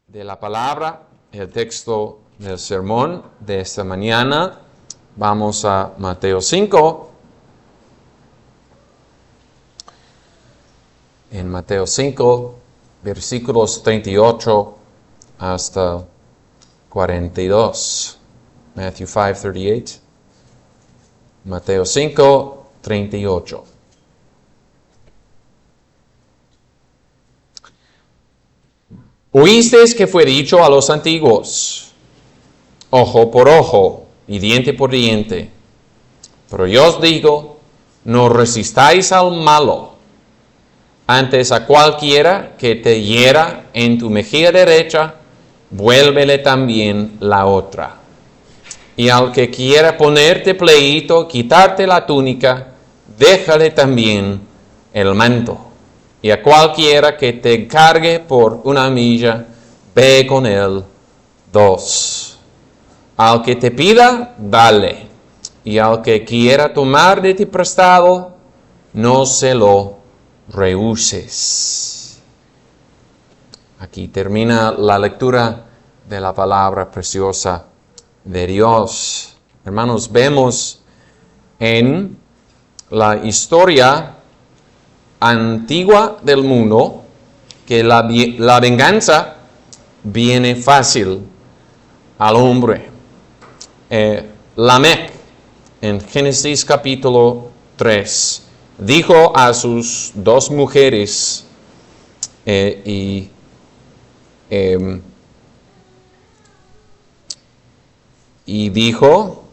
De la palabra, el texto del sermón de esta mañana. Vamos a Mateo 5. En Mateo 5, versículos 38 hasta 42. Matthew 5:38. Mateo 5, 38. Oísteis que fue dicho a los antiguos, ojo por ojo y diente por diente. Pero yo os digo, no resistáis al malo. Antes a cualquiera que te hiera en tu mejilla derecha, vuélvele también la otra. Y al que quiera ponerte pleito, quitarte la túnica, déjale también el manto. Y a cualquiera que te encargue por una milla, ve con él 2. Al que te pida, dale. Y al que quiera tomar de ti prestado, no se lo rehuses. Aquí termina la lectura de la palabra preciosa de Dios. Hermanos, vemos en la historia antigua del mundo que la venganza viene fácil al hombre. Lamec, en Génesis capítulo 3, dijo a sus 2 mujeres y dijo,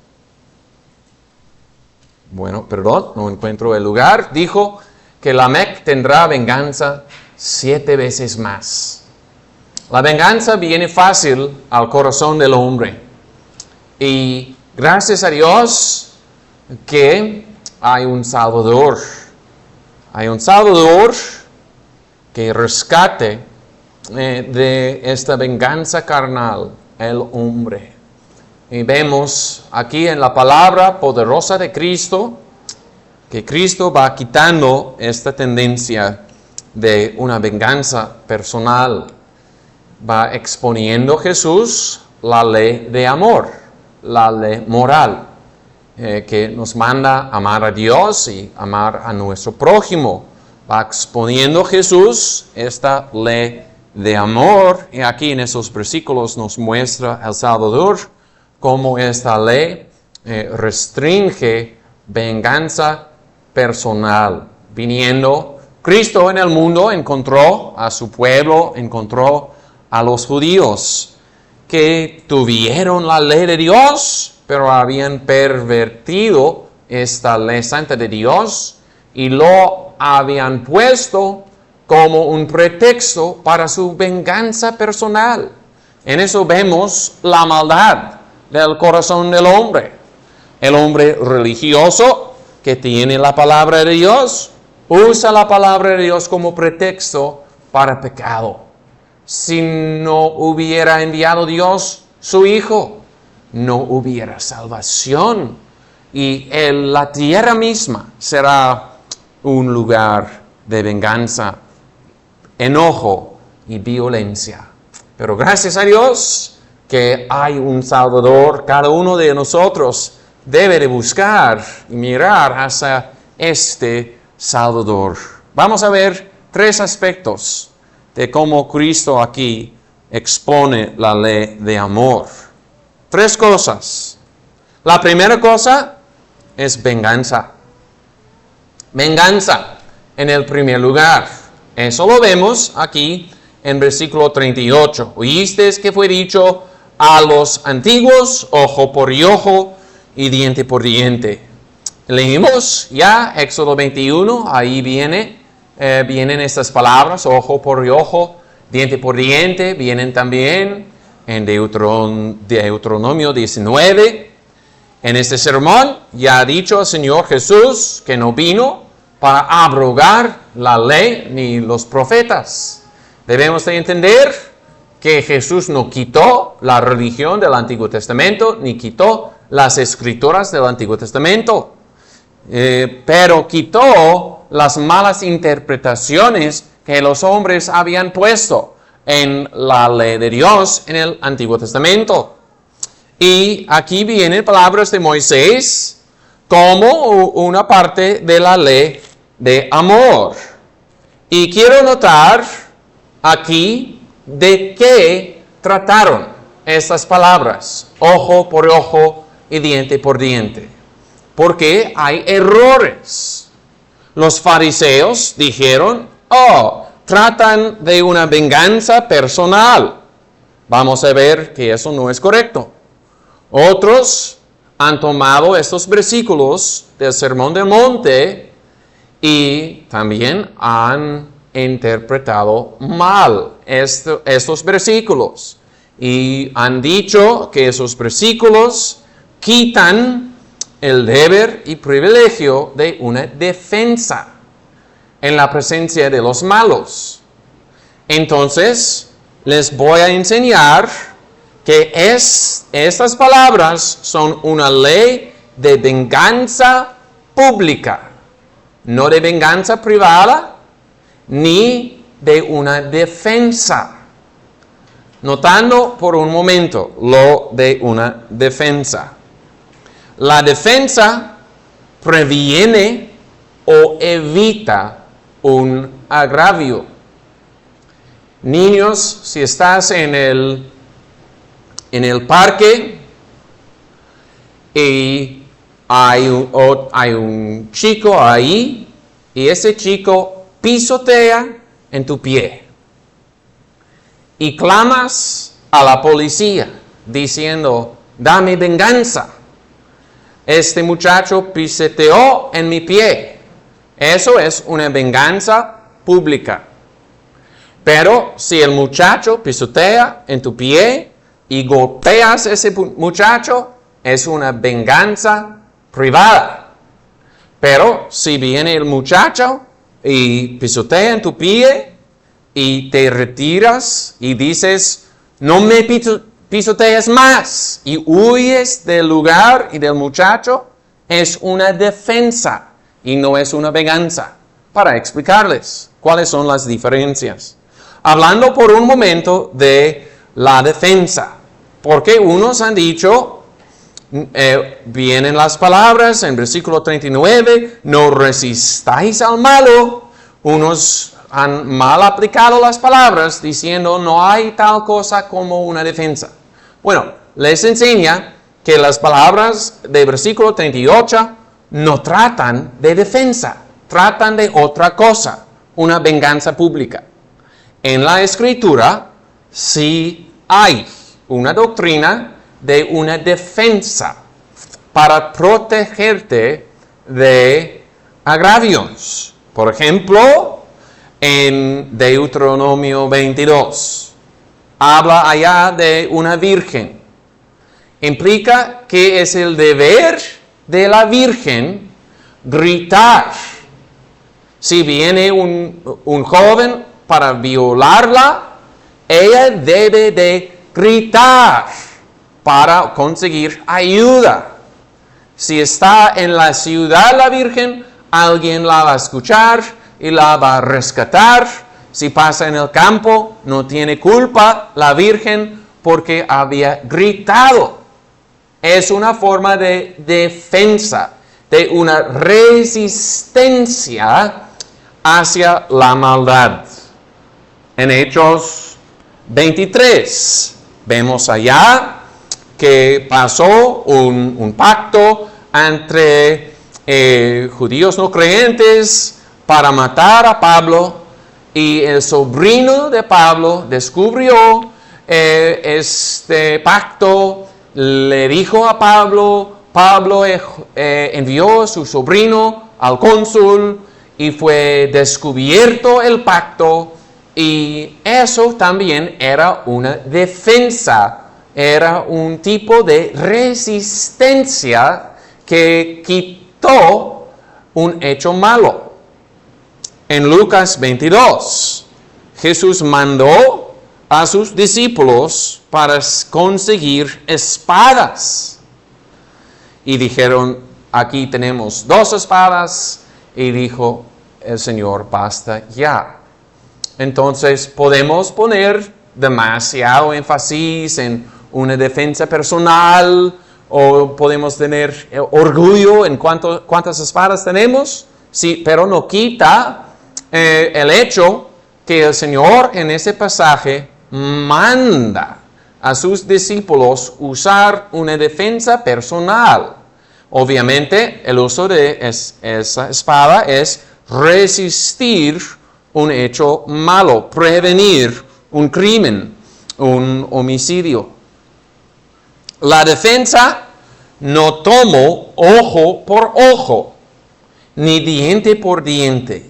no encuentro el lugar, dijo que Lamec tendrá venganza 7 veces más. La venganza viene fácil al corazón del hombre. Y gracias a Dios que hay un Salvador. Hay un Salvador que rescate de esta venganza carnal el hombre. Y vemos aquí en la palabra poderosa de Cristo que Cristo va quitando esta tendencia de una venganza personal. Va exponiendo Jesús la ley de amor, la ley moral, que nos manda amar a Dios y amar a nuestro prójimo. Va exponiendo Jesús esta ley de amor, y aquí en esos versículos nos muestra el Salvador cómo esta ley restringe venganza personal. Viniendo Cristo en el mundo, encontró a su pueblo, encontró a los judíos que tuvieron la ley de Dios, pero habían pervertido esta ley santa de Dios y lo habían puesto como un pretexto para su venganza personal. En eso vemos la maldad del corazón del hombre. El hombre religioso que tiene la palabra de Dios, usa la palabra de Dios como pretexto para pecado. Si no hubiera enviado Dios su Hijo, no hubiera salvación. Y la tierra misma será un lugar de venganza, enojo y violencia. Pero gracias a Dios que hay un Salvador. Cada uno de nosotros debe de buscar y mirar hacia este Salvador. Vamos a ver 3 aspectos de cómo Cristo aquí expone la ley de amor. 3 cosas. La primera cosa es venganza. Venganza en el primer lugar. Eso lo vemos aquí en versículo 38. Oísteis que fue dicho a los antiguos, ojo por ojo y diente por diente. Leímos ya Éxodo 21, ahí vienen estas palabras, ojo por ojo, diente por diente, vienen también en Deuteronomio 19. En este sermón ya ha dicho el Señor Jesús que no vino para abrogar la ley ni los profetas. Debemos de entender que Jesús no quitó la religión del Antiguo Testamento, ni quitó las escrituras del Antiguo Testamento, pero quitó las malas interpretaciones que los hombres habían puesto. en la ley de Dios en el Antiguo Testamento. Y aquí vienen palabras de Moisés como una parte de la ley de amor. Y quiero notar aquí de qué trataron estas palabras, ojo por ojo y diente por diente. Porque hay errores. Los fariseos dijeron, tratan de una venganza personal. Vamos a ver que eso no es correcto. Otros han tomado estos versículos del Sermón del Monte y también han interpretado mal estos versículos. Y han dicho que esos versículos quitan el deber y privilegio de una defensa en la presencia de los malos. Entonces, les voy a enseñar que estas palabras son una ley de venganza pública, no de venganza privada, ni de una defensa. Notando por un momento lo de una defensa. La defensa previene o evita un agravio. Niños, si estás en el parque y hay un chico ahí y ese chico pisotea en tu pie y clamas a la policía diciendo, dame venganza. Este muchacho pisoteó en mi pie. Eso es una venganza pública. Pero si el muchacho pisotea en tu pie y golpeas a ese muchacho, es una venganza privada. Pero si viene el muchacho y pisotea en tu pie y te retiras y dices, no me pisotees más y huyes del lugar y del muchacho, es una defensa y no es una venganza. Para explicarles cuáles son las diferencias. Hablando por un momento de la defensa, porque unos han dicho, vienen las palabras en versículo 39, no resistáis al malo. Unos han mal aplicado las palabras diciendo no hay tal cosa como una defensa. Bueno, les enseña que las palabras de versículo 38 no tratan de defensa, tratan de otra cosa, una venganza pública. En la Escritura sí hay una doctrina de una defensa para protegerte de agravios. Por ejemplo, en Deuteronomio 22, habla allá de una virgen. Implica que es el deber de la virgen gritar. Si viene un joven para violarla, ella debe de gritar para conseguir ayuda. Si está en la ciudad la virgen, alguien la va a escuchar y la va a rescatar. Si pasa en el campo, no tiene culpa la virgen porque había gritado. Es una forma de defensa, de una resistencia hacia la maldad. En Hechos 23 vemos allá que pasó un pacto entre judíos no creyentes para matar a Pablo, y el sobrino de Pablo descubrió este pacto, le dijo a Pablo, envió a su sobrino al cónsul y fue descubierto el pacto, y eso también era una defensa, era un tipo de resistencia que quitó un hecho malo. En Lucas 22, Jesús mandó a sus discípulos para conseguir espadas. Y dijeron, aquí tenemos 2 espadas. Y dijo el Señor, basta ya. Entonces podemos poner demasiado énfasis en una defensa personal, o podemos tener orgullo en cuántas espadas tenemos, sí, pero no quita el hecho que el Señor en ese pasaje manda a sus discípulos usar una defensa personal. Obviamente, el uso de esa espada es resistir un hecho malo, prevenir un crimen, un homicidio. La defensa no tomó ojo por ojo, ni diente por diente.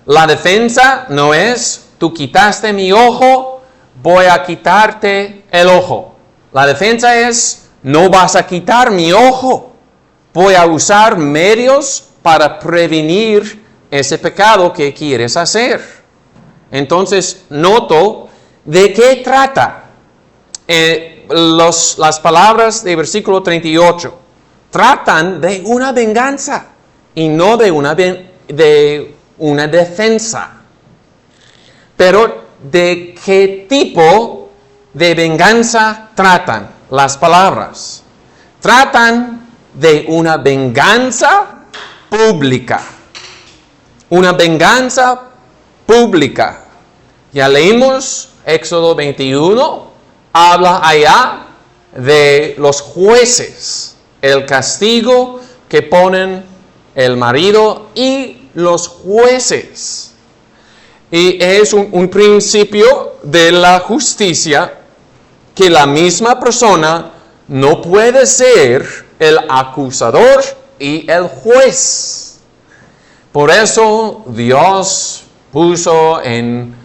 La defensa no es, tú quitaste mi ojo, voy a quitarte el ojo. La defensa es, no vas a quitar mi ojo, voy a usar medios para prevenir ese pecado que quieres hacer. Entonces, noto de qué trata las palabras del versículo 38. Tratan de una venganza y no de una defensa. Pero, ¿de qué tipo de venganza tratan las palabras? Tratan de una venganza pública. Una venganza pública. Ya leímos Éxodo 21, habla allá de los jueces, el castigo que ponen el marido y los jueces. Y es un principio de la justicia que la misma persona no puede ser el acusador y el juez. Por eso Dios puso en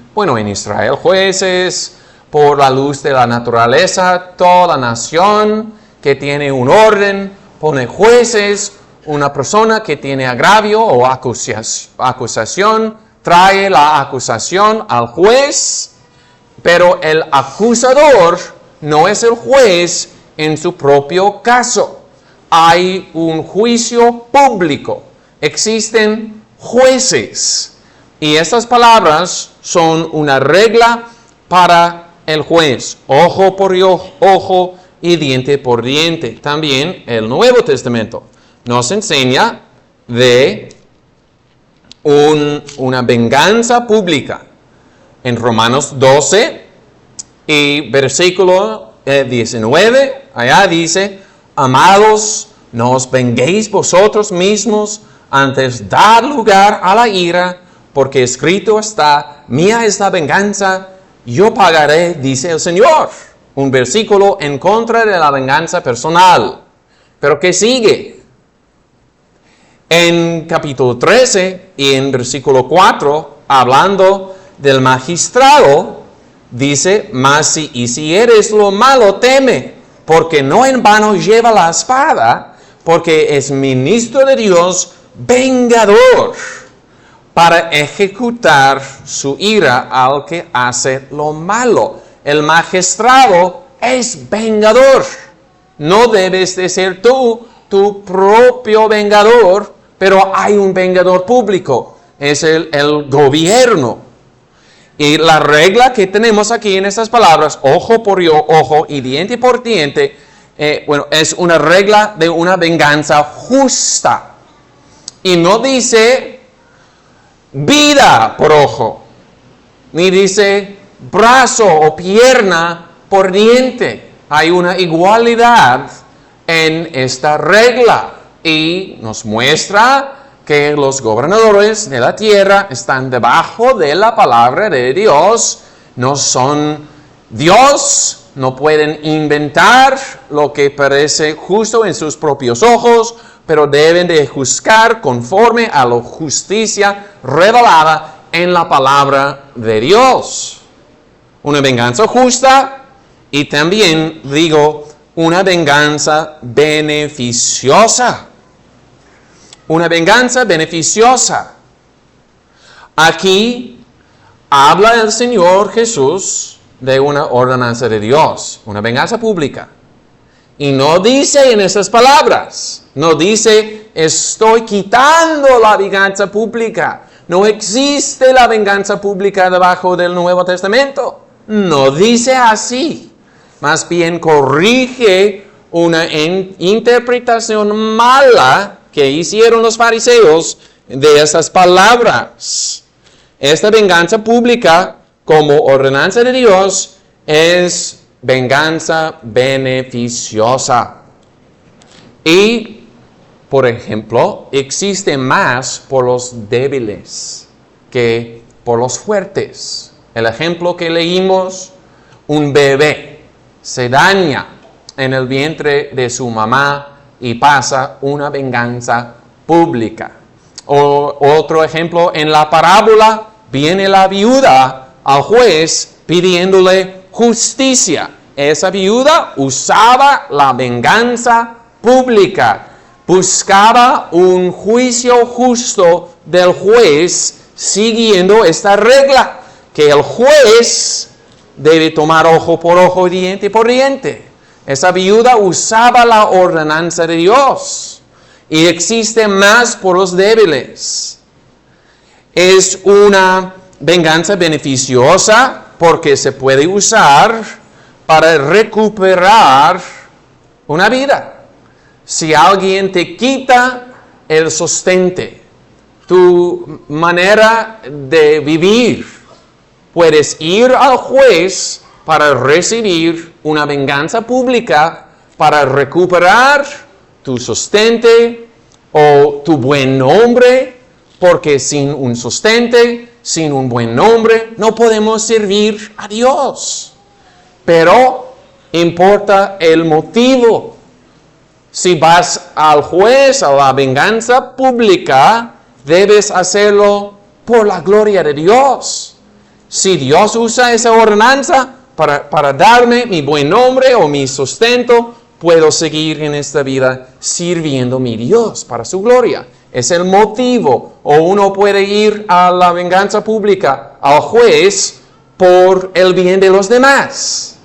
Israel jueces, por la luz de la naturaleza, toda la nación que tiene un orden, pone jueces, una persona que tiene agravio o acusación, trae la acusación al juez, pero el acusador no es el juez en su propio caso. Hay un juicio público, existen jueces, y estas palabras son una regla para el juez, ojo por ojo y diente por diente. También el Nuevo Testamento nos enseña de una venganza pública. En Romanos 12 y versículo 19, allá dice, amados, no os venguéis vosotros mismos, antes dad lugar a la ira, porque escrito está, mía es la venganza, yo pagaré, dice el Señor. Un versículo en contra de la venganza personal. Pero ¿qué sigue? En capítulo 13 y en versículo 4, hablando del magistrado, dice, si eres lo malo, teme, porque no en vano lleva la espada, porque es ministro de Dios, vengador, para ejecutar su ira al que hace lo malo. El magistrado es vengador. No debes de ser tú tu propio vengador, pero hay un vengador público, es el gobierno. Y la regla que tenemos aquí en estas palabras, ojo por ojo y diente por diente, es una regla de una venganza justa. Y no dice vida por ojo, ni dice brazo o pierna por diente. Hay una igualdad en esta regla y nos muestra que los gobernadores de la tierra están debajo de la palabra de Dios, no son Dios, no pueden inventar lo que parece justo en sus propios ojos, pero deben de juzgar conforme a la justicia revelada en la palabra de Dios. Una venganza justa y también, digo, una venganza beneficiosa. Una venganza beneficiosa. Aquí habla el Señor Jesús de una ordenanza de Dios, una venganza pública. Y no dice en esas palabras, no dice, estoy quitando la venganza pública. No existe la venganza pública debajo del Nuevo Testamento. no dice así. Más bien corrige una interpretación mala que hicieron los fariseos de esas palabras. Esta venganza pública, como ordenanza de Dios, es venganza beneficiosa. Y, por ejemplo, existe más por los débiles que por los fuertes. El ejemplo que leímos, un bebé se daña en el vientre de su mamá y pasa una venganza pública. O otro ejemplo, en la parábola viene la viuda al juez pidiéndole justicia. Esa viuda usaba la venganza pública, buscaba un juicio justo del juez siguiendo esta regla, que el juez debe tomar ojo por ojo, diente por diente. Esa viuda usaba la ordenanza de Dios y existe más por los débiles. Es una venganza beneficiosa porque se puede usar para recuperar una vida. Si alguien te quita el sustento, tu manera de vivir, puedes ir al juez para recibir una venganza pública para recuperar tu sustento o tu buen nombre, porque sin un sustento, sin un buen nombre, no podemos servir a Dios. Pero importa el motivo. Si vas al juez, a la venganza pública, debes hacerlo por la gloria de Dios. Si Dios usa esa ordenanza para darme mi buen nombre o mi sustento, puedo seguir en esta vida sirviendo a mi Dios para su gloria. Es el motivo. O uno puede ir a la venganza pública, al juez, por el bien de los demás,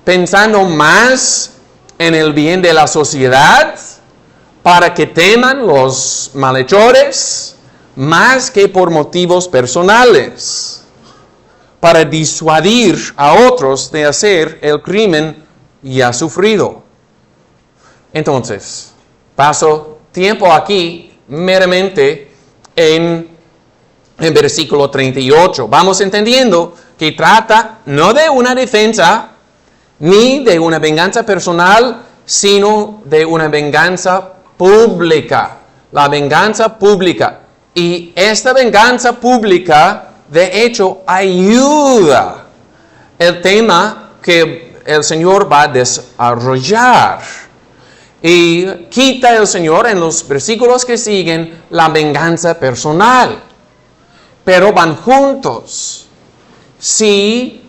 pensando más en el bien de la sociedad, para que teman los malhechores, más que por motivos personales, para disuadir a otros de hacer el crimen ya sufrido. Entonces, paso tiempo aquí meramente en el versículo 38. Vamos entendiendo que trata no de una defensa, ni de una venganza personal, sino de una venganza pública. La venganza pública. Y esta venganza pública, de hecho, ayuda el tema que el Señor va a desarrollar. Y quita el Señor en los versículos que siguen la venganza personal. Pero van juntos. Si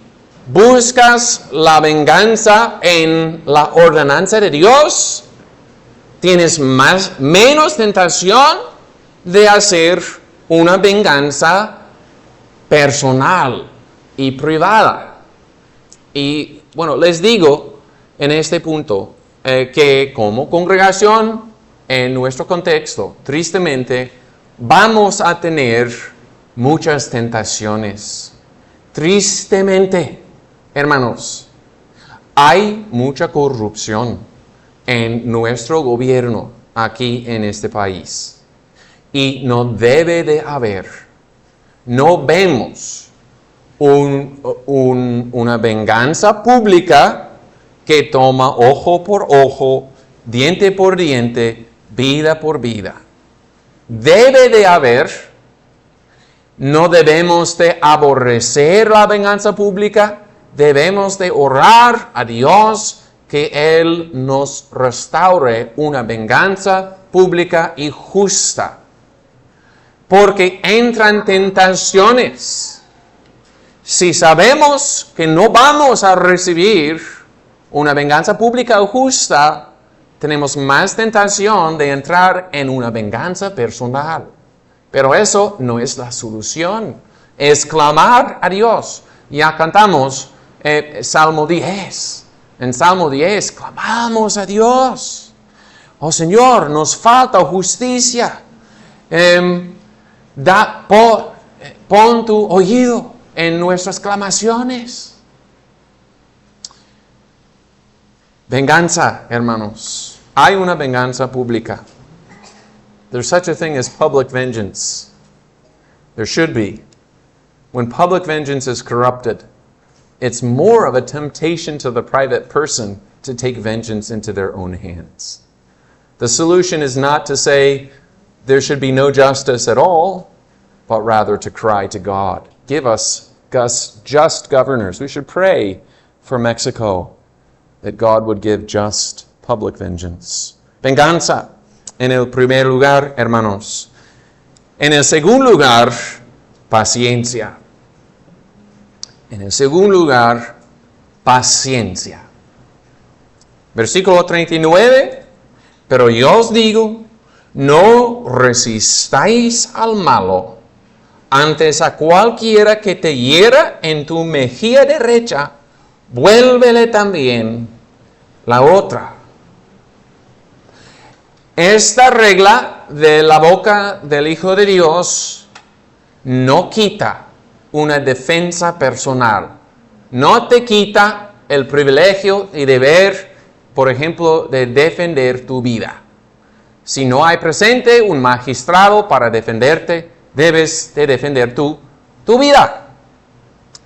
buscas la venganza en la ordenanza de Dios, tienes menos tentación de hacer una venganza personal y privada. Y bueno, les digo en este punto que como congregación, en nuestro contexto, tristemente, vamos a tener muchas tentaciones. Tristemente, hermanos, hay mucha corrupción en nuestro gobierno aquí en este país. Y no debe de haber. No vemos una venganza pública que toma ojo por ojo, diente por diente, vida por vida. Debe de haber. No debemos de aborrecer la venganza pública. Debemos de orar a Dios que Él nos restaure una venganza pública y justa. Porque entran tentaciones. Si sabemos que no vamos a recibir una venganza pública o justa, tenemos más tentación de entrar en una venganza personal. Pero eso no es la solución. Es clamar a Dios. Ya cantamos Salmo 10. En Salmo 10 clamamos a Dios. Oh Señor, nos falta justicia. Pon tu oído en nuestras clamaciones. Venganza, hermanos. Hay una venganza pública. There's such a thing as public vengeance. There should be. When public vengeance is corrupted, it's more of a temptation to the private person to take vengeance into their own hands. The solution is not to say there should be no justice at all, but rather to cry to God. Give us just governors. We should pray for Mexico that God would give just public vengeance. Venganza, en el primer lugar, hermanos. En el segundo lugar, paciencia. En el segundo lugar, paciencia. Versículo 39. Pero yo os digo, no resistáis al malo. Antes a cualquiera que te hiera en tu mejilla derecha, vuélvele también la otra. Esta regla de la boca del Hijo de Dios no quita una defensa personal. No te quita el privilegio y deber, por ejemplo, de defender tu vida. Si no hay presente un magistrado para defenderte, debes de defender tu vida.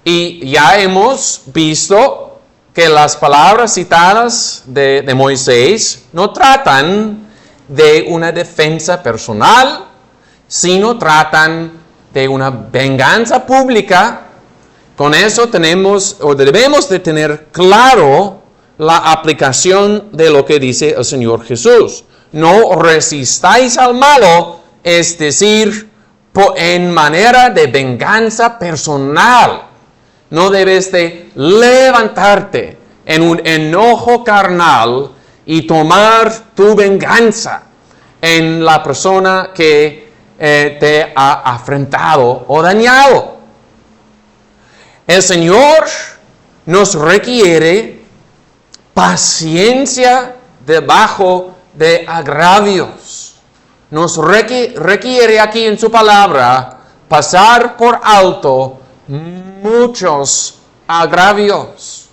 Y ya hemos visto que las palabras citadas de Moisés no tratan de una defensa personal, sino tratan de una venganza pública. Con eso tenemos o debemos de tener claro la aplicación de lo que dice el Señor Jesús. No resistáis al malo, es decir, en manera de venganza personal. No debes de levantarte en un enojo carnal y tomar tu venganza en la persona que te ha afrentado o dañado. El Señor nos requiere paciencia debajo de agravios. Nos requiere aquí en su palabra pasar por alto muchos agravios.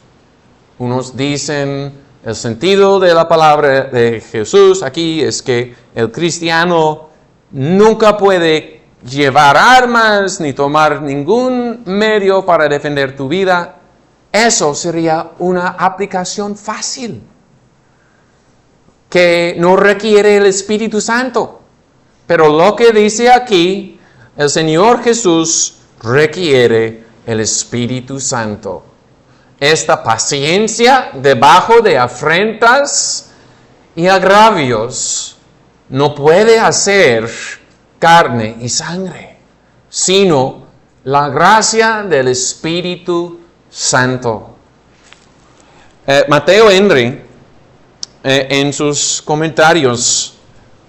Unos dicen el sentido de la palabra de Jesús aquí es que el cristiano nunca puede llevar armas ni tomar ningún medio para defender tu vida. Eso sería una aplicación fácil que no requiere el Espíritu Santo. Pero lo que dice aquí, el Señor Jesús requiere el Espíritu Santo. Esta paciencia debajo de afrentas y agravios no puede hacer carne y sangre, sino la gracia del Espíritu Santo. Mateo Henry, en sus comentarios,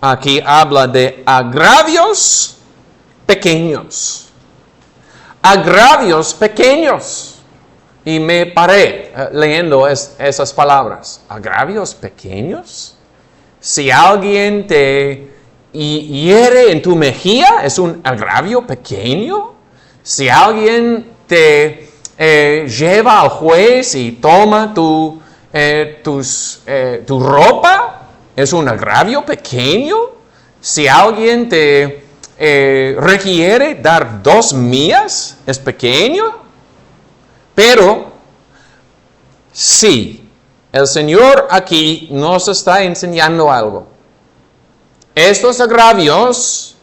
aquí habla de agravios pequeños. Agravios pequeños. Y me paré leyendo esas palabras. ¿Agravios pequeños? Si alguien te hiere en tu mejilla, ¿es un agravio pequeño? Si alguien te lleva al juez y toma tu ropa, ¿es un agravio pequeño? Si alguien te requiere dar 2 millas, ¿es pequeño? Pero, sí, el Señor aquí nos está enseñando algo. Estos agravios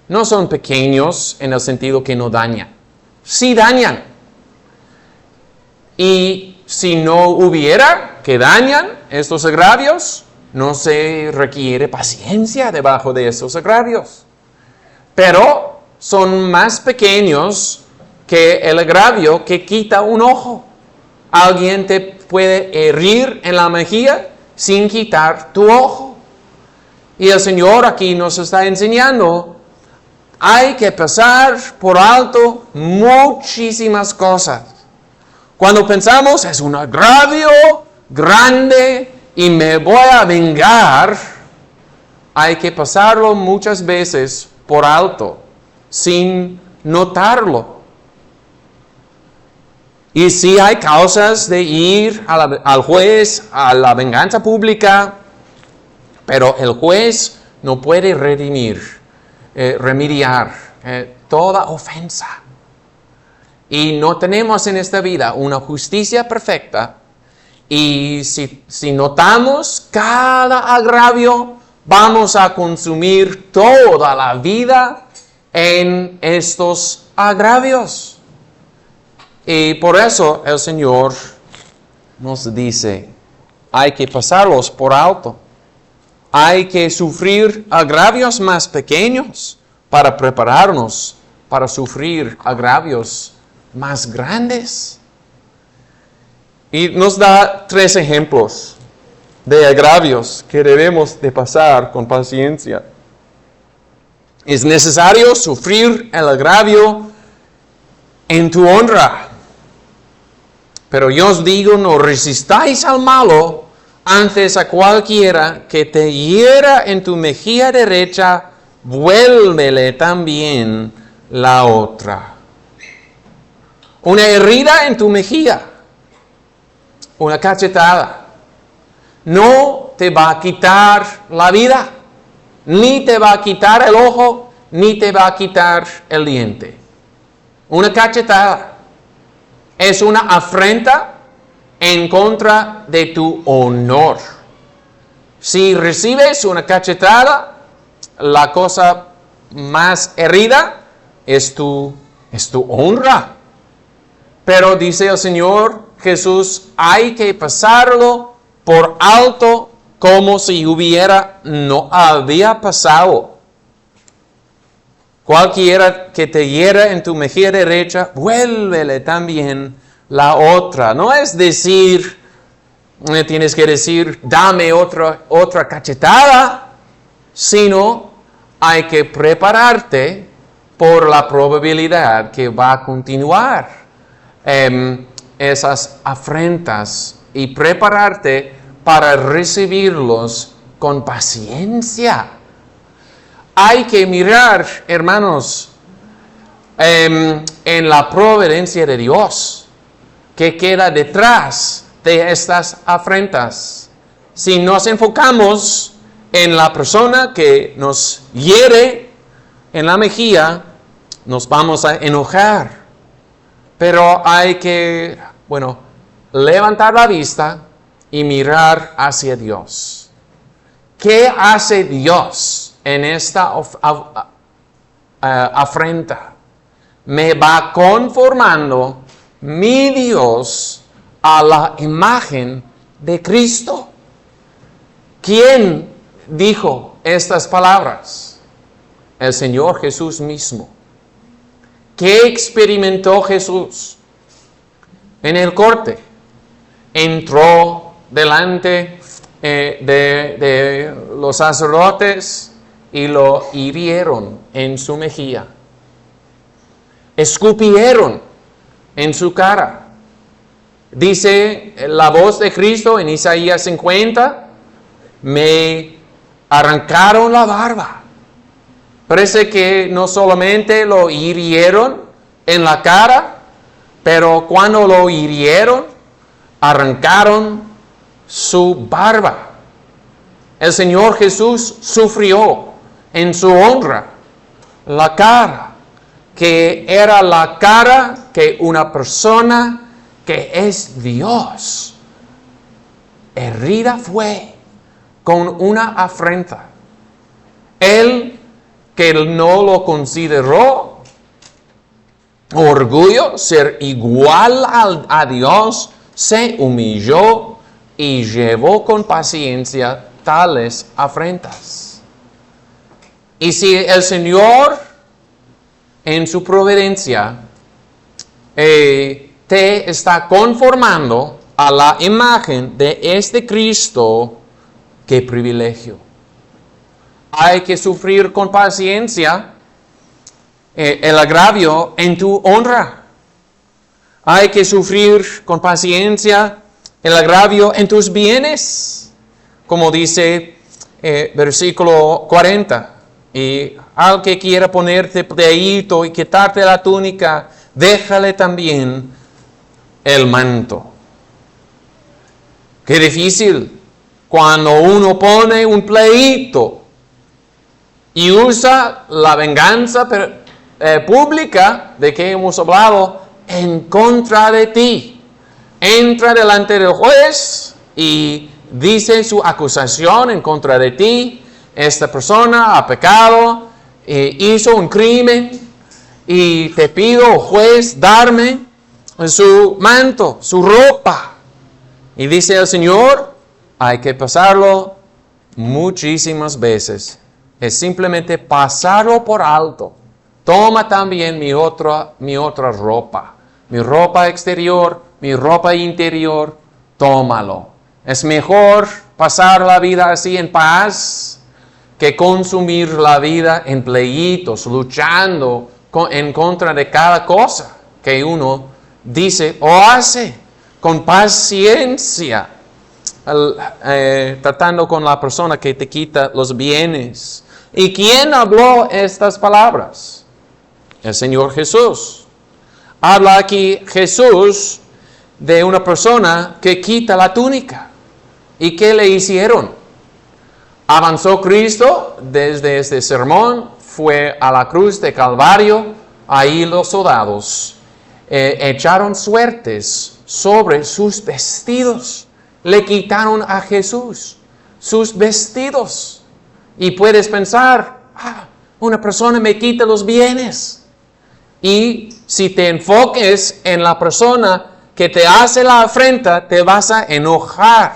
no son pequeños en el sentido que no dañan. Sí dañan. Y si no hubiera que dañan estos agravios, no se requiere paciencia debajo de esos agravios. Pero son más pequeños que el agravio que quita un ojo. Alguien te puede herir en la mejilla sin quitar tu ojo. Y el Señor aquí nos está enseñando, hay que pasar por alto muchísimas cosas. Cuando pensamos es un agravio grande y me voy a vengar, hay que pasarlo muchas veces por alto, sin notarlo. Y si hay causas de ir al juez, a la venganza pública, pero el juez no puede remediar toda ofensa. Y no tenemos en esta vida una justicia perfecta. Y si notamos cada agravio, vamos a consumir toda la vida en estos agravios. Y por eso el Señor nos dice, hay que pasarlos por alto. Hay que sufrir agravios más pequeños para prepararnos para sufrir agravios más grandes. Y nos da 3 ejemplos de agravios que debemos de pasar con paciencia. Es necesario sufrir el agravio en tu honra. Pero yo os digo, no resistáis al malo, antes a cualquiera que te hiera en tu mejilla derecha, vuélvele también la otra. Una herida en tu mejilla, una cachetada, no te va a quitar la vida, ni te va a quitar el ojo, ni te va a quitar el diente. Una cachetada es una afrenta en contra de tu honor. Si recibes una cachetada, la cosa más herida es tu honra. Pero dice el Señor Jesús, hay que pasarlo por alto como si no había pasado. Cualquiera que te hiera en tu mejilla derecha, vuélvele también la otra. No es decir, tienes que decir, dame otra cachetada, sino hay que prepararte por la probabilidad que va a continuar esas afrentas y prepararte para recibirlos con paciencia. Hay que mirar, hermanos, en la providencia de Dios que queda detrás de estas afrentas. Si nos enfocamos en la persona que nos hiere en la mejilla, nos vamos a enojar. Pero hay que, levantar la vista y mirar hacia Dios. ¿Qué hace Dios en esta afrenta? Me va conformando mi Dios a la imagen de Cristo. ¿Quién dijo estas palabras? El Señor Jesús mismo. ¿Qué experimentó Jesús? En el corte, entró delante de los sacerdotes y lo hirieron en su mejilla. Escupieron en su cara. Dice la voz de Cristo en Isaías 50, me arrancaron la barba. Parece que no solamente lo hirieron en la cara, pero cuando lo hirieron, arrancaron su barba. El Señor Jesús sufrió en su honra la cara, que era la cara que una persona que es Dios, herida fue con una afrenta. Él, que no lo consideró orgullo ser igual a Dios, se humilló y llevó con paciencia tales afrentas. Y si el Señor en su providencia te está conformando a la imagen de este Cristo, qué privilegio. Hay que sufrir con paciencia el agravio en tu honra. Hay que sufrir con paciencia el agravio en tus bienes. Como dice versículo 40. Y al que quiera ponerte pleito y quitarte la túnica, déjale también el manto. Qué difícil cuando uno pone un pleito y usa la venganza pública de que hemos hablado en contra de ti. Entra delante del juez y dice su acusación en contra de ti. Esta persona ha pecado, hizo un crimen y te pido, juez, darme su manto, su ropa. Y dice el Señor, hay que pasarlo muchísimas veces. Es simplemente pasarlo por alto. Toma también mi otra ropa. Mi ropa exterior, mi ropa interior, tómalo. Es mejor pasar la vida así en paz que consumir la vida en pleitos, luchando en contra de cada cosa que uno dice o hace, con paciencia, tratando con la persona que te quita los bienes. ¿Y quién habló estas palabras? El Señor Jesús. Habla aquí Jesús de una persona que quita la túnica. ¿Y qué le hicieron? Avanzó Cristo desde este sermón, fue a la cruz de Calvario, ahí los soldados echaron suertes sobre sus vestidos. Le quitaron a Jesús sus vestidos. Y puedes pensar, una persona me quita los bienes. Y si te enfoques en la persona que te hace la afrenta, te vas a enojar.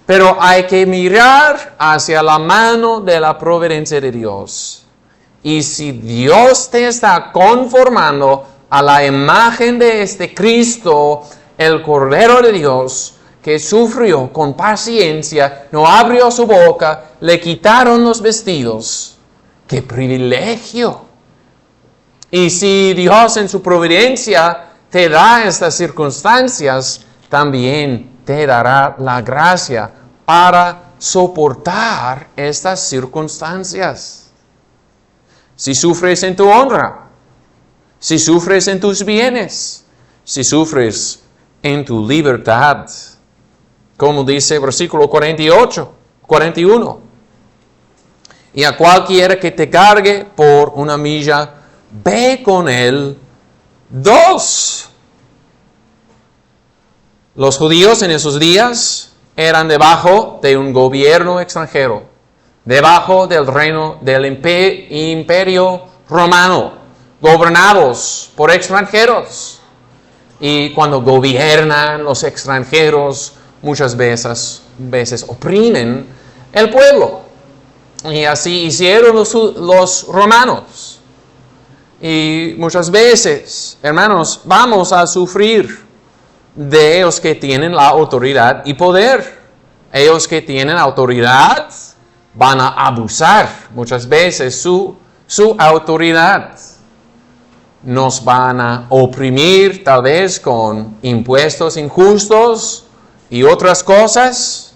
Pero hay que mirar hacia la mano de la providencia de Dios. Y si Dios te está conformando a la imagen de este Cristo, el Cordero de Dios, que sufrió con paciencia, no abrió su boca, le quitaron los vestidos. ¡Qué privilegio! Y si Dios en su providencia te da estas circunstancias, también te dará la gracia para soportar estas circunstancias. Si sufres en tu honra, si sufres en tus bienes, si sufres en tu libertad, como dice versículo 41. Y a cualquiera que te cargue por una milla, ve con él 2. Los judíos en esos días eran debajo de un gobierno extranjero, debajo del reino del imperio romano, gobernados por extranjeros. Y cuando gobiernan los extranjeros, muchas veces oprimen el pueblo. Y así hicieron los romanos. Y muchas veces, hermanos, vamos a sufrir de ellos que tienen la autoridad y poder. Ellos que tienen autoridad van a abusar muchas veces su autoridad. Nos van a oprimir tal vez con impuestos injustos y otras cosas,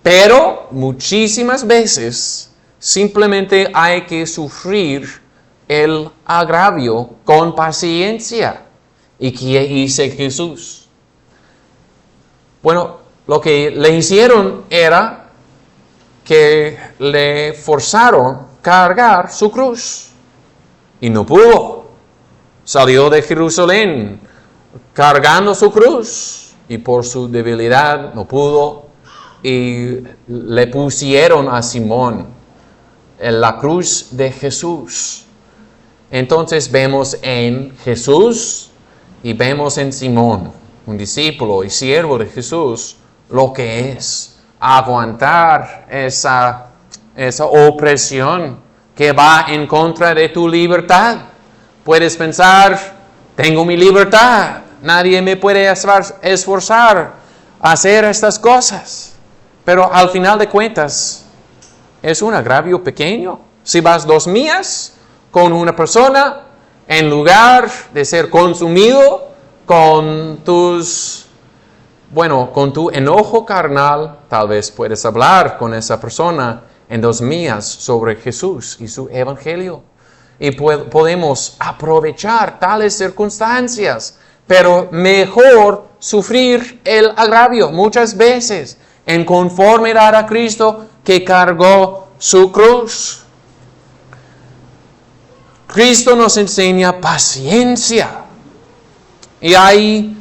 pero muchísimas veces simplemente hay que sufrir el agravio con paciencia. ¿Y qué hizo Jesús? Bueno, lo que le hicieron era que le forzaron cargar su cruz. Y no pudo. Salió de Jerusalén cargando su cruz. Y por su debilidad no pudo. Y le pusieron a Simón en la cruz de Jesús. Entonces vemos en Jesús y vemos en Simón, un discípulo y siervo de Jesús, lo que es aguantar esa opresión que va en contra de tu libertad. Puedes pensar, tengo mi libertad, nadie me puede esforzar a hacer estas cosas. Pero al final de cuentas, es un agravio pequeño. Si vas 2 millas con una persona, en lugar de ser consumido con tu enojo carnal, tal vez puedes hablar con esa persona en 2 millas sobre Jesús y su evangelio. Y podemos aprovechar tales circunstancias pero mejor sufrir el agravio muchas veces en conformidad a Cristo que cargó su cruz. Cristo nos enseña paciencia. Y ahí,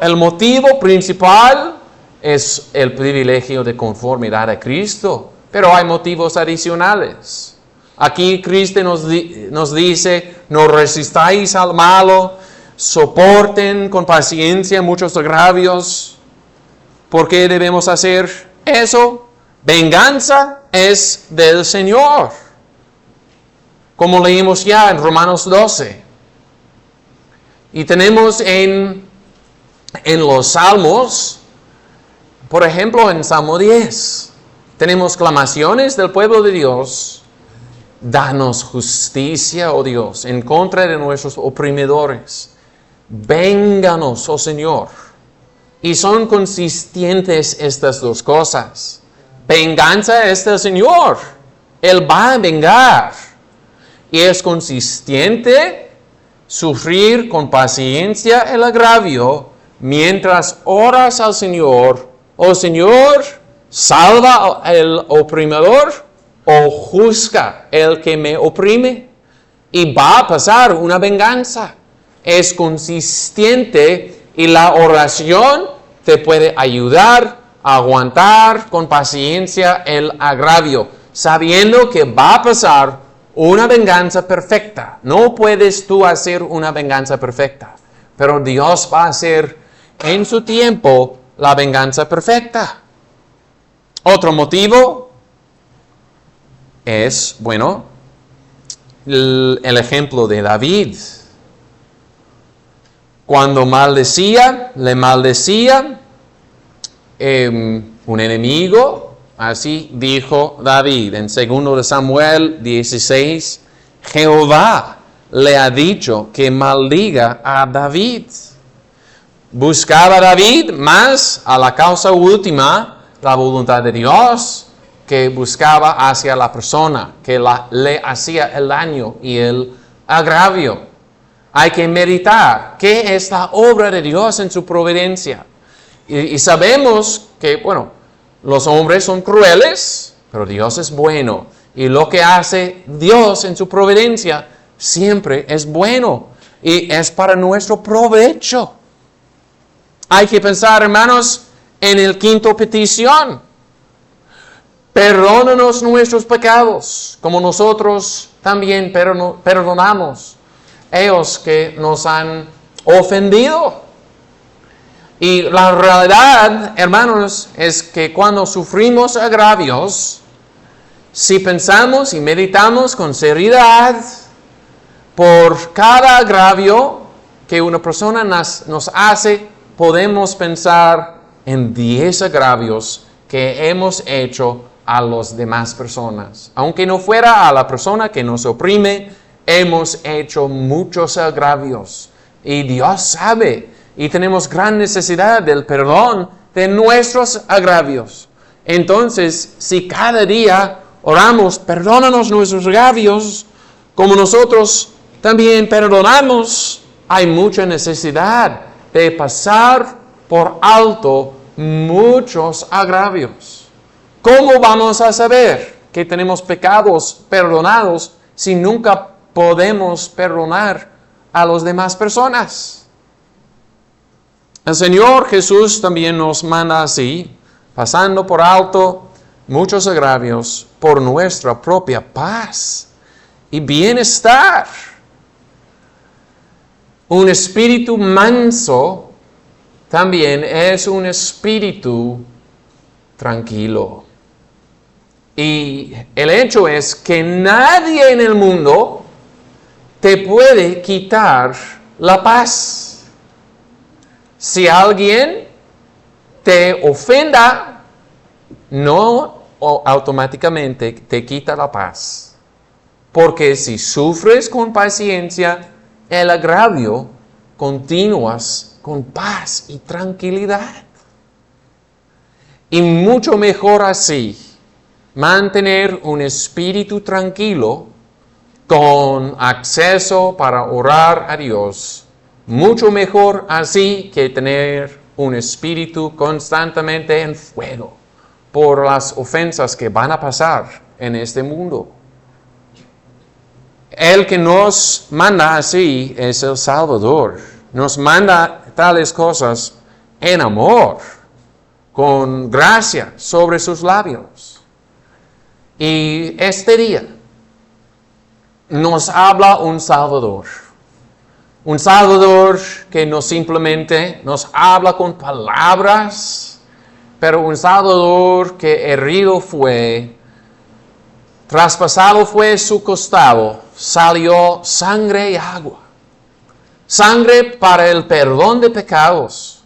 el motivo principal es el privilegio de conformidad a Cristo, pero hay motivos adicionales. Aquí Cristo nos dice, no resistáis al malo, soporten con paciencia muchos agravios. ¿Por qué debemos hacer eso? Venganza es del Señor, como leímos ya en Romanos 12. Y tenemos en los Salmos, por ejemplo en Salmo 10, tenemos clamaciones del pueblo de Dios. Danos justicia, oh Dios, en contra de nuestros oprimidores. Vénganos, oh Señor. Y son consistentes estas dos cosas. Venganza es del Señor. Él va a vengar. Y es consistente sufrir con paciencia el agravio mientras oras al Señor. Oh Señor, salva al oprimidor o juzga el que me oprime. Y va a pasar una venganza. Es consistente y la oración te puede ayudar a aguantar con paciencia el agravio, sabiendo que va a pasar una venganza perfecta. No puedes tú hacer una venganza perfecta, pero Dios va a hacer en su tiempo la venganza perfecta. Otro motivo es, el ejemplo de David. Cuando le maldecía un enemigo, así dijo David en 2 Samuel 16, Jehová le ha dicho que maldiga a David. Buscaba David más a la causa última, la voluntad de Dios, que buscaba hacia la persona que le hacía el daño y el agravio. Hay que meditar qué es la obra de Dios en su providencia. Y sabemos que, los hombres son crueles, pero Dios es bueno. Y lo que hace Dios en su providencia siempre es bueno. Y es para nuestro provecho. Hay que pensar, hermanos, en el quinto petición. Perdónanos nuestros pecados, como nosotros también perdonamos ellos que nos han ofendido. Y la realidad, hermanos, es que cuando sufrimos agravios, si pensamos y meditamos con seriedad por cada agravio que una persona nos hace, podemos pensar en 10 agravios que hemos hecho a las demás personas. Aunque no fuera a la persona que nos oprime, hemos hecho muchos agravios. Y Dios sabe. Y tenemos gran necesidad del perdón de nuestros agravios. Entonces, si cada día oramos, perdónanos nuestros agravios, como nosotros también perdonamos, hay mucha necesidad de pasar por alto muchos agravios. ¿Cómo vamos a saber que tenemos pecados perdonados si nunca podemos perdonar a las demás personas? El Señor Jesús también nos manda así, pasando por alto muchos agravios por nuestra propia paz y bienestar. Un espíritu manso también es un espíritu tranquilo. Y el hecho es que nadie en el mundo te puede quitar la paz. Si alguien te ofenda, no automáticamente te quita la paz. Porque si sufres con paciencia el agravio, continúas con paz y tranquilidad. Y mucho mejor así, mantener un espíritu tranquilo con acceso para orar a Dios Mucho mejor así que tener un espíritu constantemente en fuego por las ofensas que van a pasar en este mundo. El que nos manda así es el Salvador. Nos manda tales cosas en amor, con gracia sobre sus labios. Y este día nos habla un Salvador. Un Salvador que no simplemente nos habla con palabras, pero un Salvador que herido fue, traspasado fue su costado, salió sangre y agua. Sangre para el perdón de pecados.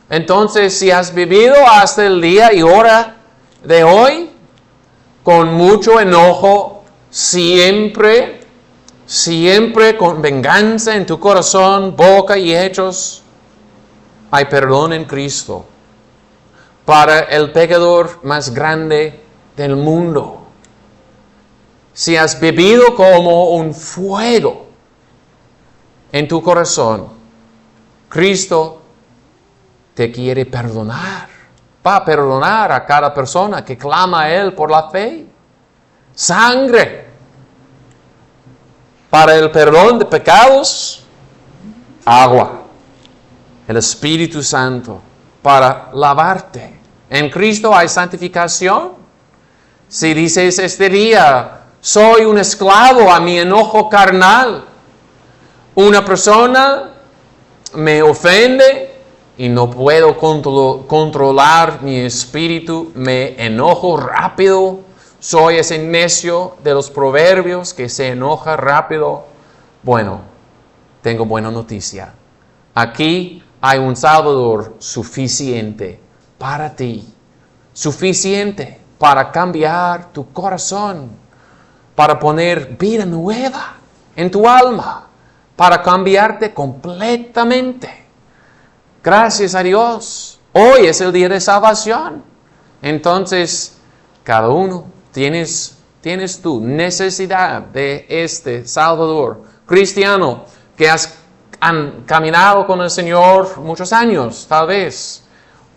Entonces, si has vivido hasta el día y hora de hoy, con mucho enojo, siempre con venganza en tu corazón, boca y hechos, hay perdón en Cristo para el pecador más grande del mundo. Si has vivido como un fuego en tu corazón, Cristo te quiere perdonar. Va a perdonar a cada persona que clama a Él por la fe. Sangre para el perdón de pecados, agua, el Espíritu Santo para lavarte. En Cristo hay santificación. Si dices este día, soy un esclavo a mi enojo carnal, una persona me ofende y no puedo controlar mi espíritu, me enojo rápido, soy ese necio de los proverbios que se enoja rápido. Bueno, tengo buena noticia. Aquí hay un Salvador suficiente para ti, suficiente para cambiar tu corazón, para poner vida nueva en tu alma, para cambiarte completamente. Gracias a Dios, hoy es el día de salvación. Entonces, cada uno tienes tu necesidad de este Salvador. Cristiano, que has caminado con el Señor muchos años, tal vez.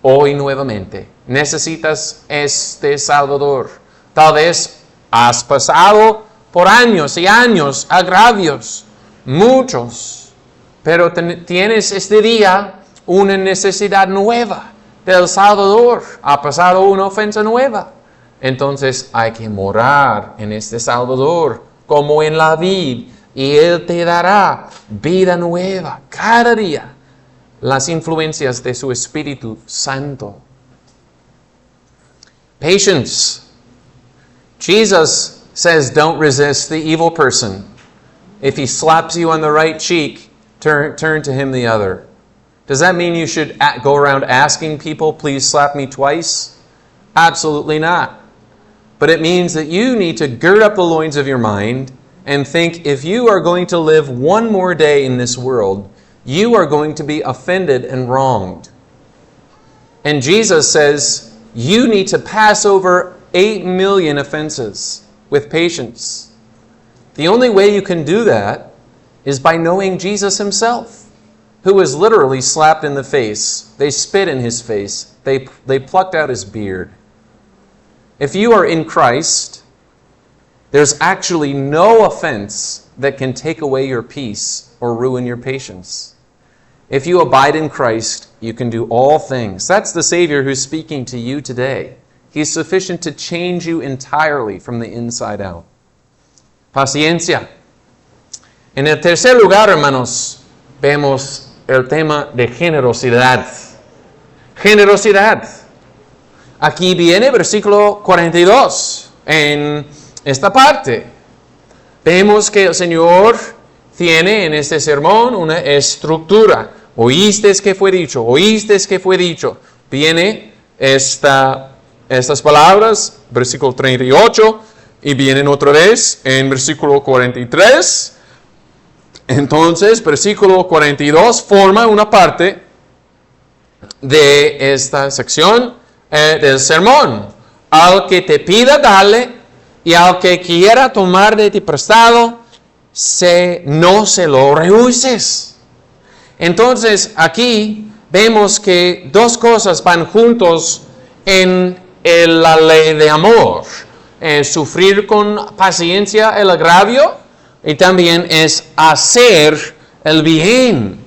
Hoy nuevamente necesitas este Salvador. Tal vez has pasado por años y años agravios, muchos, pero tienes este día una necesidad nueva del Salvador. Ha pasado una ofensa nueva. Entonces hay que morar en este Salvador como en la vid, y Él te dará vida nueva cada día. Las influencias de su Espíritu Santo. Patience. Jesus says, don't resist the evil person. If he slaps you on the right cheek, turn to him the other. Does that mean you should go around asking people, please slap me twice? Absolutely not. But it means that you need to gird up the loins of your mind and think, if you are going to live one more day in this world, you are going to be offended and wronged. And Jesus says, you need to pass over 8 million offenses with patience. The only way you can do that is by knowing Jesus himself, who was literally slapped in the face. They spit in his face. They plucked out his beard. If you are in Christ, there's actually no offense that can take away your peace or ruin your patience. If you abide in Christ, you can do all things. That's the Savior who's speaking to you today. He's sufficient to change you entirely from the inside out. Paciencia. En el tercer lugar, hermanos, vemos el tema de generosidad. Generosidad. Aquí viene versículo 42 en esta parte. Vemos que el Señor tiene en este sermón una estructura. Oíste que fue dicho, oíste que fue dicho. Viene estas palabras, versículo 38, y vienen otra vez en versículo 43. Entonces, versículo 42 forma una parte de esta sección del sermón. Al que te pida, dale, y al que quiera tomar de ti prestado, no se lo rehuses. Entonces, aquí vemos que dos cosas van juntos en la ley de amor. Sufrir con paciencia el agravio y también es hacer el bien.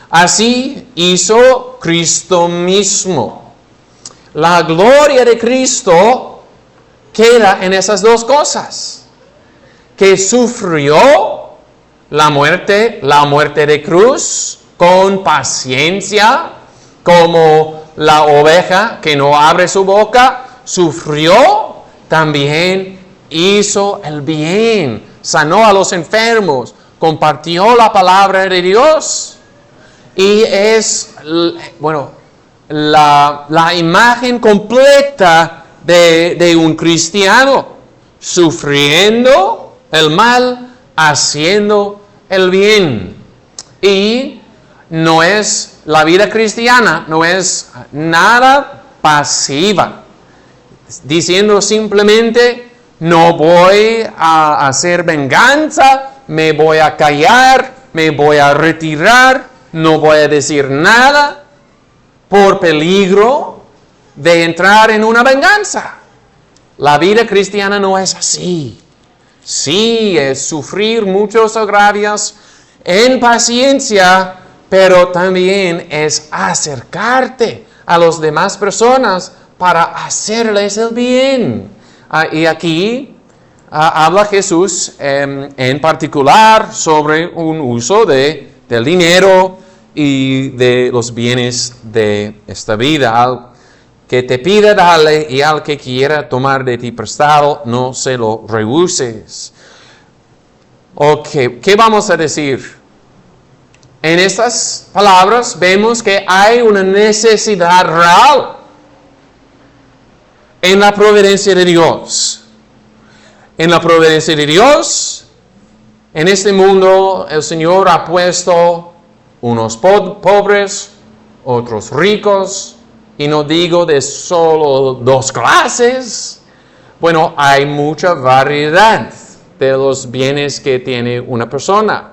Así hizo Cristo mismo. La gloria de Cristo queda en esas dos cosas. Que sufrió la muerte de cruz con paciencia, como la oveja que no abre su boca, sufrió, también hizo el bien, sanó a los enfermos, compartió la palabra de Dios. Y es, la imagen completa de un cristiano, sufriendo el mal, haciendo el bien. Y no es, la vida cristiana no es nada pasiva, diciendo simplemente, no voy a hacer venganza, me voy a callar, me voy a retirar, no voy a decir nada por peligro de entrar en una venganza. La vida cristiana no es así. Sí, es sufrir muchos agravios en paciencia, pero también es acercarte a las demás personas para hacerles el bien. Y aquí habla Jesús en particular sobre un uso del dinero y de los bienes de esta vida. Al que te pida, dale, y al que quiera tomar de ti prestado, no se lo rehuses. Ok, ¿qué vamos a decir? En estas palabras vemos que hay una necesidad real en la providencia de Dios. En la providencia de Dios, en este mundo, el Señor ha puesto unos pobres, otros ricos, y no digo de solo dos clases. Bueno, hay mucha variedad de los bienes que tiene una persona.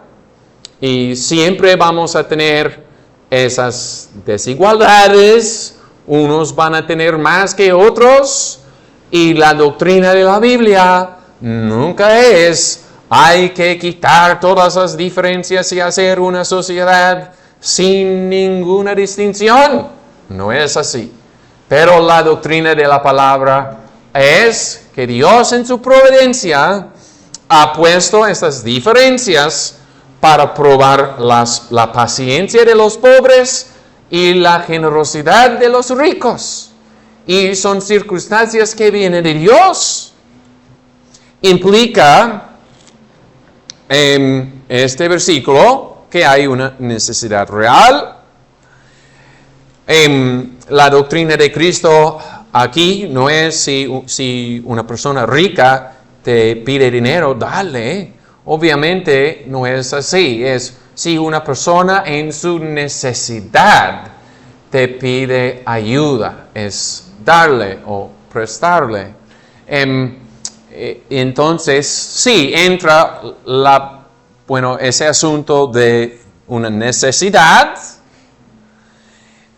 Y siempre vamos a tener esas desigualdades. Unos van a tener más que otros. Y la doctrina de la Biblia nunca es, hay que quitar todas las diferencias y hacer una sociedad sin ninguna distinción. No es así. Pero la doctrina de la palabra es que Dios en su providencia ha puesto estas diferencias para probar la paciencia de los pobres y la generosidad de los ricos. Y son circunstancias que vienen de Dios. Implica en este versículo que hay una necesidad real. La doctrina de Cristo aquí no es si una persona rica te pide dinero, dale. Obviamente no es así. Es si una persona en su necesidad te pide ayuda, es darle o prestarle. Entonces, sí, entra ese asunto de una necesidad.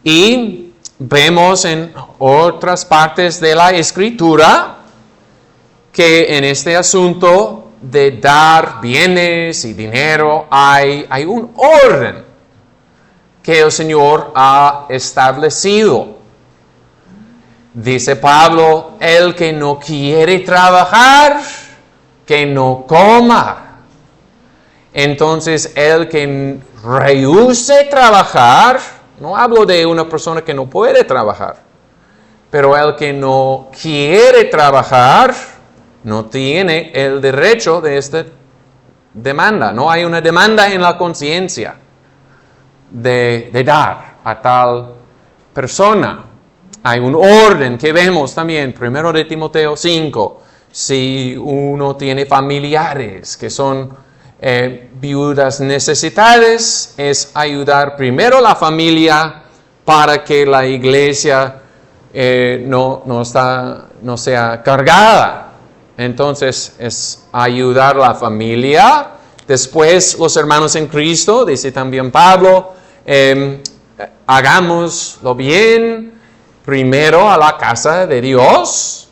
Y vemos en otras partes de la Escritura que en este asunto de dar bienes y dinero hay un orden que el Señor ha establecido. Dice Pablo, el que no quiere trabajar, que no coma. Entonces, el que rehúse trabajar, no hablo de una persona que no puede trabajar, pero el que no quiere trabajar no tiene el derecho de esta demanda. No hay una demanda en la conciencia de dar a tal persona. Hay un orden que vemos también, 1 de Timoteo 5, si uno tiene familiares que son viudas necesitadas, es ayudar primero a la familia para que la iglesia no sea cargada. Entonces es ayudar a la familia. Después los hermanos en Cristo, dice también Pablo, hagámoslo bien primero a la casa de Dios.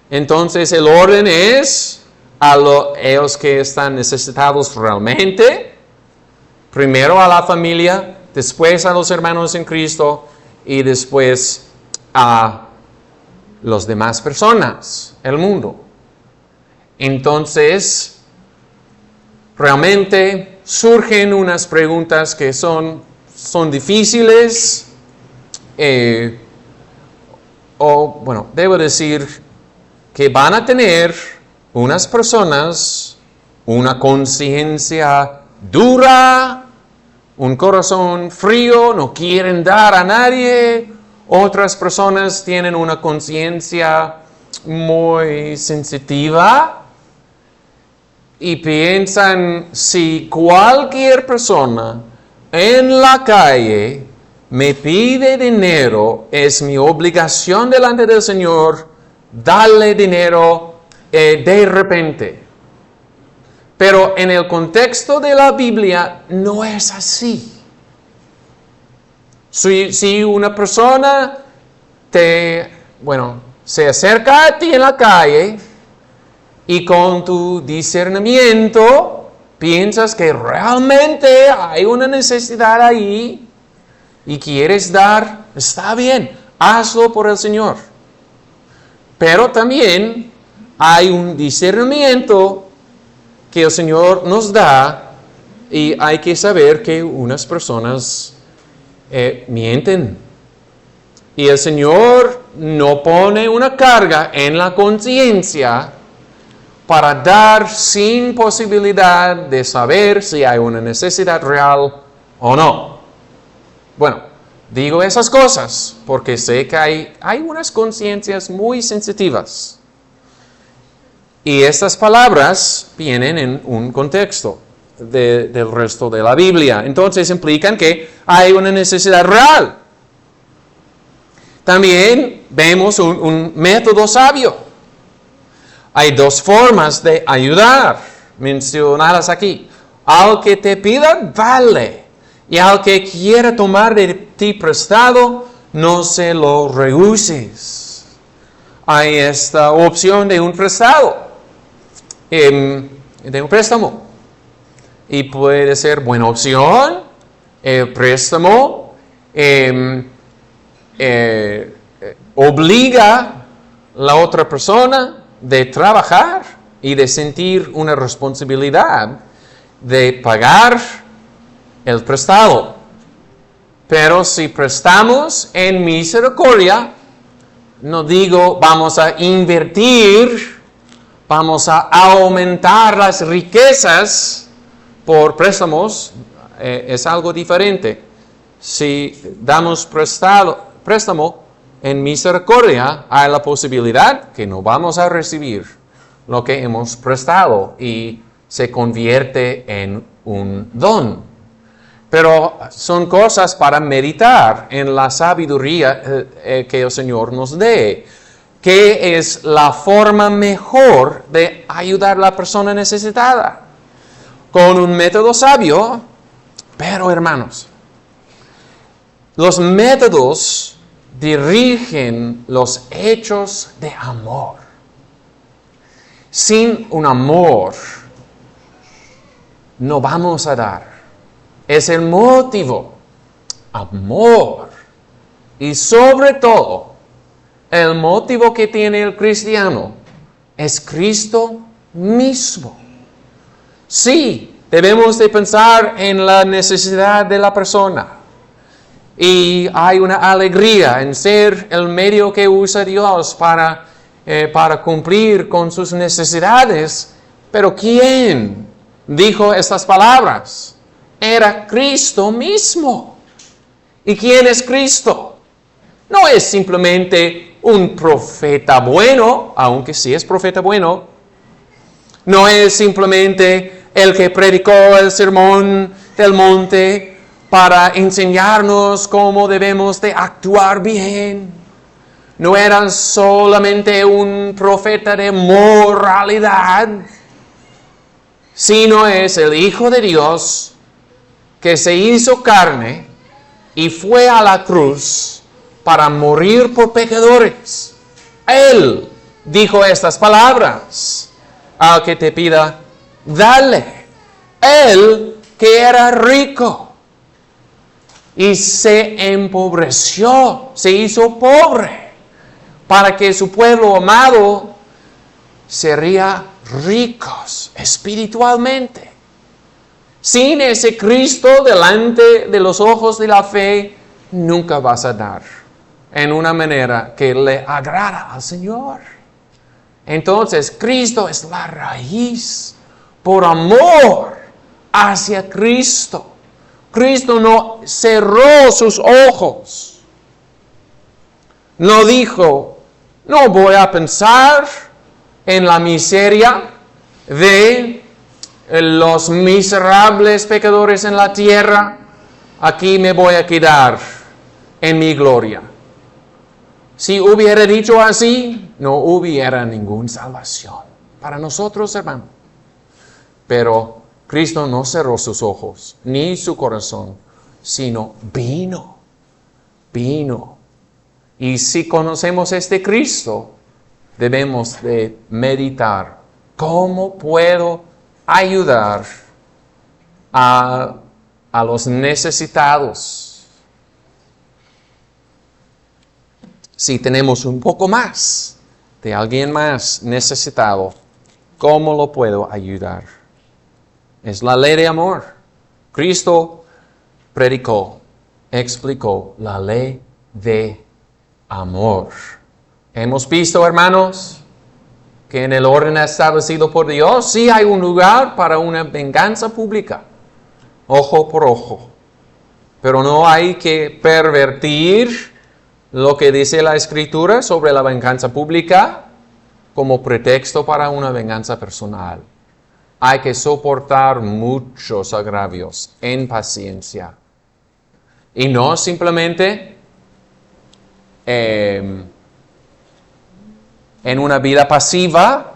Entonces el orden es a ellos que están necesitados realmente, primero a la familia, después a los hermanos en Cristo y después a las demás personas, el mundo. Entonces, realmente surgen unas preguntas que son difíciles, debo decir que van a tener unas personas una conciencia dura, un corazón frío, no quieren dar a nadie. Otras personas tienen una conciencia muy sensitiva y piensan, si cualquier persona en la calle me pide dinero, es mi obligación delante del Señor darle dinero de repente. Pero en el contexto de la Biblia no es así. Si una persona se acerca a ti en la calle y con tu discernimiento piensas que realmente hay una necesidad ahí y quieres dar, está bien, hazlo por el Señor. Pero también hay un discernimiento que el Señor nos da y hay que saber que unas personas mienten. Y el Señor no pone una carga en la conciencia para dar sin posibilidad de saber si hay una necesidad real o no. Bueno, digo esas cosas porque sé que hay unas conciencias muy sensitivas. Y estas palabras vienen en un contexto del resto de la Biblia. Entonces implican que hay una necesidad real. También vemos un método sabio. Hay dos formas de ayudar mencionadas aquí. Al que te pida, dale. Y al que quiera tomar de ti prestado, no se lo rehuses. Hay esta opción de un prestado. De un préstamo. Y puede ser buena opción. El préstamo obliga a la otra persona de trabajar y de sentir una responsabilidad de pagar el prestado. Pero si prestamos en misericordia, no digo vamos a invertir, vamos a aumentar las riquezas por préstamos, es algo diferente. Si damos préstamo en misericordia, hay la posibilidad que no vamos a recibir lo que hemos prestado y se convierte en un don. Pero son cosas para meditar en la sabiduría que el Señor nos dé. ¿Qué es la forma mejor de ayudar a la persona necesitada? Con un método sabio, pero hermanos, los métodos dirigen los hechos de amor. Sin un amor, no vamos a dar. Es el motivo, amor. Y sobre todo, el motivo que tiene el cristiano es Cristo mismo. Sí, debemos de pensar en la necesidad de la persona. Y hay una alegría en ser el medio que usa Dios para cumplir con sus necesidades. Pero ¿quién dijo estas palabras? Era Cristo mismo. ¿Y quién es Cristo? No es simplemente un profeta bueno, aunque sí es profeta bueno. No es simplemente el que predicó el sermón del monte para enseñarnos cómo debemos de actuar bien. No era solamente un profeta de moralidad, sino es el Hijo de Dios que se hizo carne y fue a la cruz para morir por pecadores. Él dijo estas palabras: al que te pida, dale. Él que era rico y se empobreció, se hizo pobre, para que su pueblo amado sería ricos espiritualmente. Sin ese Cristo delante de los ojos de la fe, nunca vas a dar en una manera que le agrada al Señor. Entonces, Cristo es la raíz. Por amor hacia Cristo, Cristo no cerró sus ojos. No dijo, no voy a pensar en la miseria de los miserables pecadores en la tierra. Aquí me voy a quedar en mi gloria. Si hubiera dicho así, no hubiera ninguna salvación para nosotros, hermanos. Pero Cristo no cerró sus ojos, ni su corazón, sino vino. Y si conocemos este Cristo, debemos de meditar, ¿cómo puedo ayudar a los necesitados? Si tenemos un poco más de alguien más necesitado, ¿cómo lo puedo ayudar? Es la ley de amor. Cristo predicó, explicó la ley de amor. Hemos visto, hermanos, que en el orden establecido por Dios, sí hay un lugar para una venganza pública, ojo por ojo. Pero no hay que pervertir lo que dice la Escritura sobre la venganza pública como pretexto para una venganza personal. Hay que soportar muchos agravios en paciencia. Y no simplemente en una vida pasiva,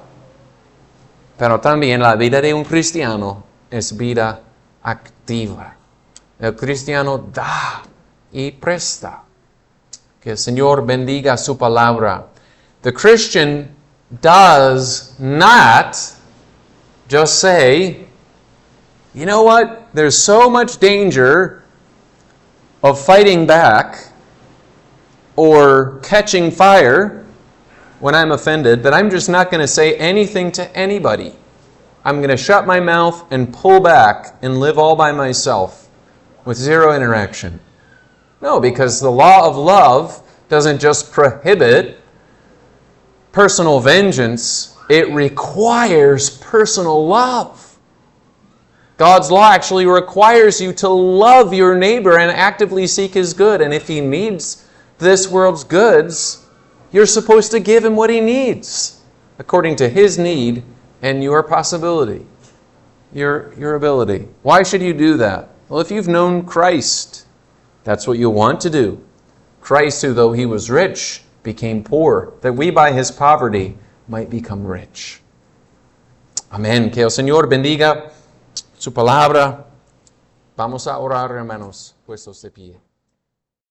pero también la vida de un cristiano es vida activa. El cristiano da y presta. Que el Señor bendiga su palabra. The Christian does not just say, you know what, there's so much danger of fighting back or catching fire when I'm offended that I'm just not going to say anything to anybody. I'm going to shut my mouth and pull back and live all by myself with zero interaction. No, because the law of love doesn't just prohibit personal vengeance, it requires personal love. God's law actually requires you to love your neighbor and actively seek his good. And if he needs this world's goods, you're supposed to give him what he needs, according to his need and your possibility, your ability. Why should you do that? Well, if you've known Christ, that's what you want to do. Christ, who though he was rich, became poor, that we by his poverty might become rich. Amén. Que el Señor bendiga su palabra. Vamos a orar, hermanos, puestos de pie.